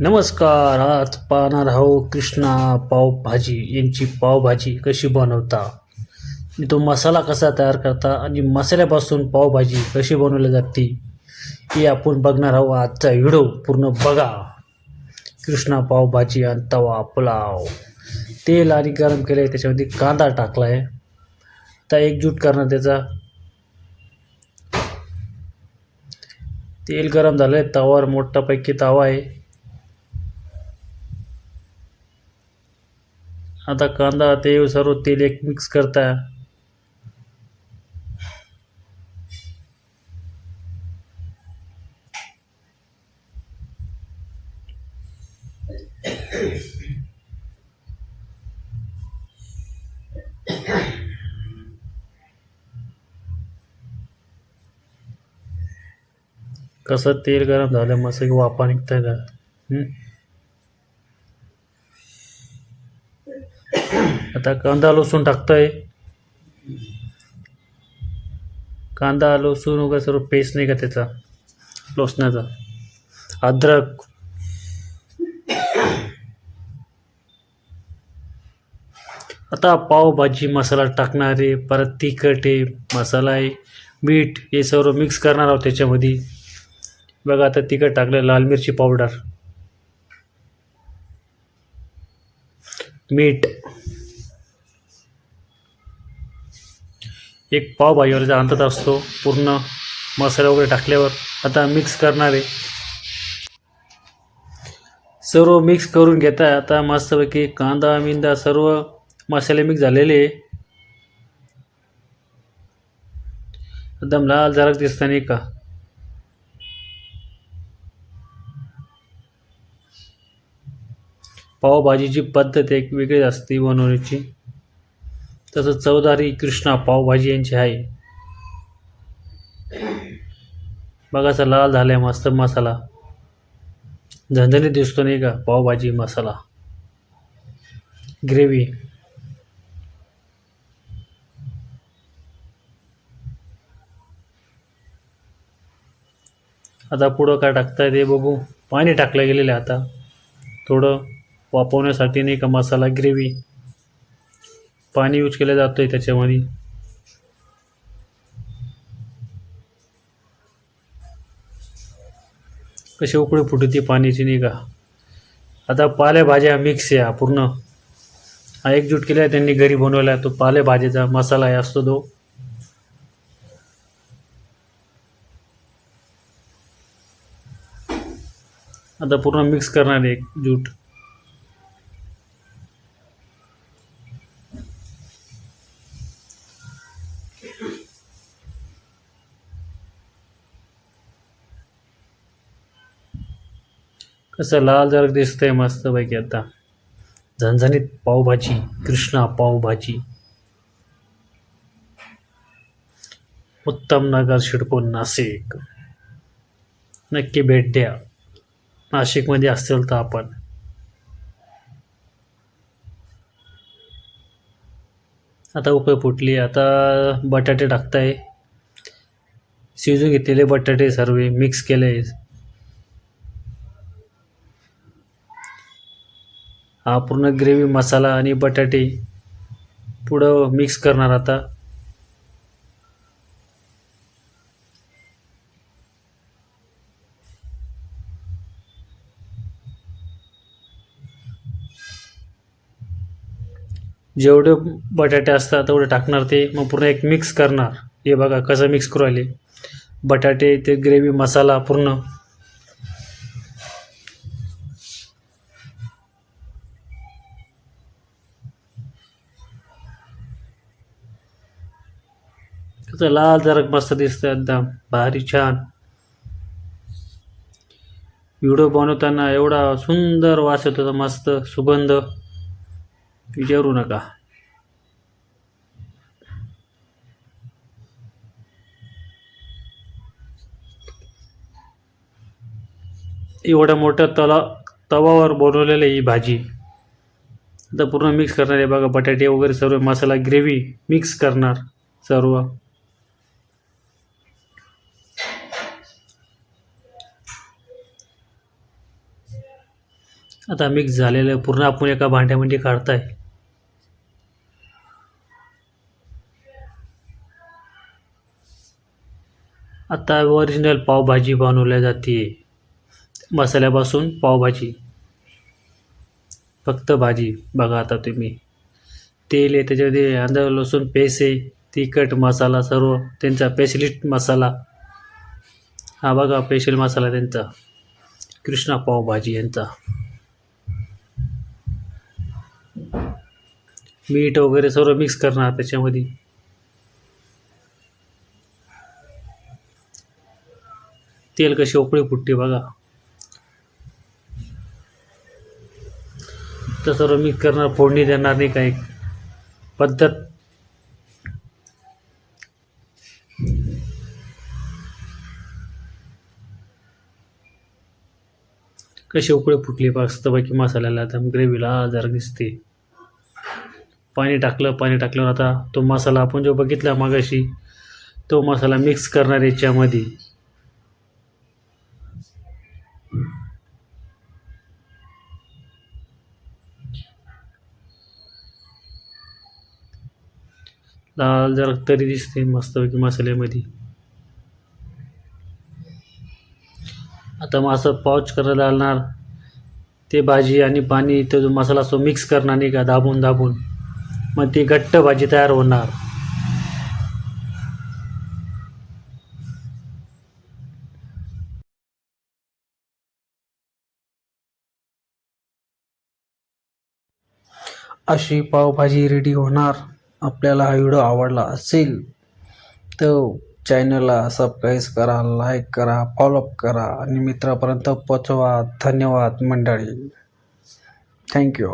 नमस्कार. आज पाहणार आहोत कृष्णा पावभाजी यांची पावभाजी कशी बनवता, आणि तो मसाला कसा तयार करता आणि मसाल्यापासून पावभाजी कशी बनवली जाते हे आपण बघणार आहोत. आजचा व्हिडिओ पूर्ण बघा. कृष्णा पावभाजी आणि तवा पुलाव. तेल आणि गरम केले, त्याच्यामध्ये कांदा टाकला आहे. आता एकजूट करणार त्याचा. तेल गरम झालं आहे, तवावर मोठापैकी तवा आहे. आता कांदा ते सर्व तेल एक मिक्स करता. कसं तेल गरम झालं, मस्त वाफा निघताय का. आता कांदा लसूण टाकतोय. कांदा लसूण वगैरे सर्व पेस्ट नाही का त्याचा लसणाचा. अद्रक, आता पावभाजी मसाला टाकणार आहे. परत तिखट आहे, मसाला आहे, मीठ हे सर्व मिक्स करणार आहोत त्याच्यामध्ये. बघा आता तिखट टाकलं, लाल मिरची पावडर, मीठ, एक पावभाजीवरचा अंदाज असतो पूर्ण मसाला वगैरे टाकल्यावर. आता मिक्स करणार आहे, सर्व मिक्स करून घेता. आता मस्तपैकी कांदा मिंदा सर्व मसाले मिक्स झालेले एकदम लाल झरक दिसतं नाही का. पावभाजीची पद्धत एक वेगळी असते बनवण्याची. तसं चवदारी कृष्णा पावभाजी यांची आहे. बघा असं लाल झालाय मस्त मसाला, झणझणीत दिसतो नाही का पावभाजी मसाला ग्रेव्ही. आता पुढं काय टाकताय ते बघू. पाणी टाकलं गेलेलं आहे आता थोडं वाफवण्यासाठी नाही का मसाला ग्रेव्ही. पाणी यूज केलं जातं आहे त्याच्यामध्ये. कशी उकळी फुटती पाण्याची नाही का. आता पालेभाज्या मिक्स आहे पूर्ण. हा एकजूट केला आहे त्यांनी घरी बनवला. तो पालेभाजीचा मसाला आहे असतो तो. आता पूर्ण मिक्स करणार आहे एकजूट. कसं लाल जर दिसतंय मस्तपैकी. आता झणझणीत पावभाजी, कृष्णा पावभाजी. उत्तम नगर, शिडको, नाशिक. नक्की भेट द्या नाशिकमध्ये असेल तर आपण. आता उकळी फुटली. आता बटाटे टाकताय. शिजून घेतलेले बटाटे सर्व मिक्स केले. हा पूर्ण ग्रेव्ही मसाला आणि बटाटे पुढं मिक्स करणार आता. जेवढे बटाटे असतात तेवढे टाकणार ते. मग पूर्ण एक मिक्स करणार. हे बघा कसं मिक्स करू राहिले बटाटे ते ग्रेव्ही मसाला पूर्ण. कसं लाल जरा मस्त दिसतं एकदम भारी छान. व्हिडिओ बनवताना एवढा सुंदर वास येतो, मस्त सुगंध विचारू नका. एवढ्या मोठ्या तवावर बनवलेली ही भाजी. आता पूर्ण मिक्स करणार आहे बघा. बटाटे वगैरे सर्व मसाला ग्रेव्ही मिक्स करणार सर्व. आता मिक्स झालेलं पूर्ण आपण एका भांड्यामध्ये काढताय. आता ओरिजिनल पावभाजी बनवल्या जाते. मसाल्यापासून पावभाजी, फक्त भाजी. बघा आता तुम्ही, तेल आहे त्याच्यामध्ये, अंदा लसूण पेस्ट आहे, तिखट मसाला, सर्व त्यांचा स्पेशलिस्ट मसाला. हा बघा स्पेशल मसाला त्यांचा, कृष्णा पावभाजी यांचा. मीठ वगैरे सर्व मिक्स करणार त्याच्यामध्ये. तेल कशी उकळी फुटते बघा. तर सर्व मिक्स करणार, फोडणी देणार, नाही काय पद्धत. कशी उकळी फुटली मस्तपैकी मसाल्याला, दम ग्रेव्हीला जरा दिसते. पाणी टाकल्यावर आता तो मसाला आपण जो बघितला मगाशी, तो मसाला मिक्स करणार याच्यामध्ये. लाल जरा तरी दिसते मस्तपैकी मसाल्यामध्ये. आता मग असं पाउच करायला लागणार ते भाजी आणि पाणी, तो जो मसाला असतो मिक्स करणार, नाही का, दाबून मग ती घट्ट भाजी तयार होणार. अशी पावभाजी रेडी होणार. आपल्याला हा व्हिडिओ आवडला असेल तर चॅनलला सबस्क्राईब करा, लाईक करा, फॉलोअप करा आणि मित्रापर्यंत पोचवा. धन्यवाद मंडळी. थँक्यू.